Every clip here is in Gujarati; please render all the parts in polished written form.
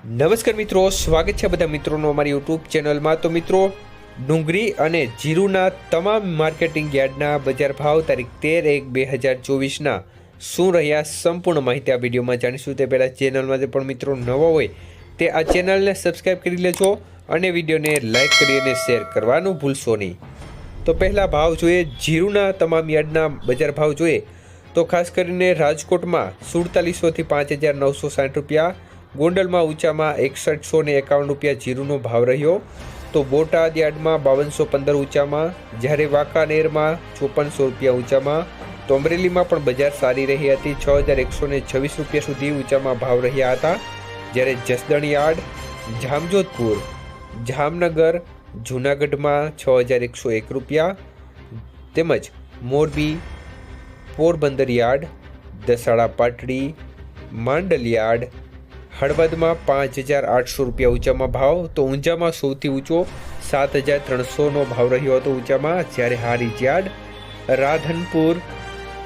નમસ્કાર મિત્રો, સ્વાગત છે બધા મિત્રોનો અમારી યુટ્યુબ ચેનલમાં। તો મિત્રો, ડુંગળી અને જીરુના તમામ માર્કેટિંગ યાર્ડના બજાર ભાવ તારીખ 13/1/2024ના શું રહ્યા સંપૂર્ણ માહિતી આ વિડીયોમાં જાણીશું। તે પહેલાં ચેનલમાં જે પણ મિત્રો નવો હોય તે આ ચેનલને સબસ્ક્રાઈબ કરી લેજો અને વિડીયોને લાઇક કરી અને શેર કરવાનું ભૂલશો નહીં। તો પહેલાં ભાવ જોઈએ, જીરુના તમામ યાર્ડના બજાર ભાવ જોઈએ તો ખાસ કરીને રાજકોટમાં 4700 થી 5960 રૂપિયા, ગોંડલમાં ઊંચામાં 6151 રૂપિયા જીરુનો ભાવ રહ્યો। તો બોટાદ યાર્ડમાં 5215 ઊંચામાં, જ્યારે વાંકાનેરમાં 5400 રૂપિયા ઊંચામાં। તો અમરેલીમાં પણ બજાર સારી રહી હતી, 6126 રૂપિયા સુધી ઊંચામાં ભાવ રહ્યા હતા। જ્યારે જસદણ યાર્ડ, જામજોધપુર, જામનગર, જૂનાગઢમાં 6101 રૂપિયા, તેમજ મોરબી, પોરબંદર યાર્ડ, દસાડા પાટડી, માંડલ યાર્ડ, હળવદમાં 5800 રૂપિયા ઊંચામાં ભાવ। તો ઊંઝામાં સૌથી ઊંચો 7300નો ભાવ રહ્યો હતો ઊંચામાં। જ્યારે હારીજ યાર્ડ, રાધનપુર,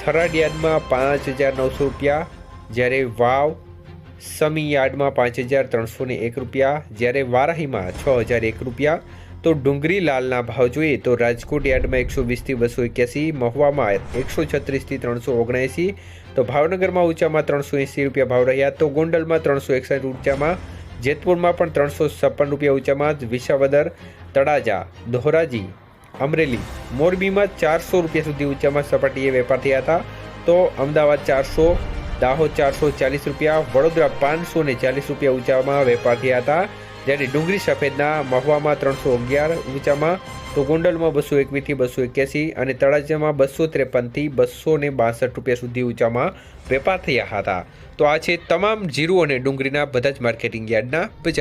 થરાદ યાર્ડમાં 5900 રૂપિયા, જ્યારે વાવ, સમી યાર્ડમાં 5301 રૂપિયા, જ્યારે વારાહીમાં 6001 રૂપિયા। તો ડુંગળી લાલના ભાવ જોઈએ તો રાજકોટ યાર્ડમાં 120 થી 281, મહુવામાં 136 થી 379, તો ભાવનગરમાં ઊંચામાં 380 રૂપિયા ભાવ રહ્યા। તો ગોંડલમાં 361 ઊંચામાં, જેતપુરમાં પણ 356 રૂપિયા ઊંચામાં, વિસાવદર, તળાજા, ધોરાજી, અમરેલી, મોરબીમાં 400 રૂપિયા સુધી ઊંચામાં સપાટીએ વેપાર થયા હતા। તો અમદાવાદ 400, દાહોદ 440 રૂપિયા, વડોદરા 540 રૂપિયા ઊંચામાં વેપાર થયા હતા। જ્યારે ડુંગળી સફેદના મહુવામાં 311 ઊંચામાં, તો ગોંડલમાં 221 થી 281 અને તળાજામાં 253 થી 262 રૂપિયા સુધી ઊંચામાં વેપાર થયા હતા। તો આ છે તમામ જીરું અને ડુંગળીના બધા જ માર્કેટિંગ યાર્ડના બજાર।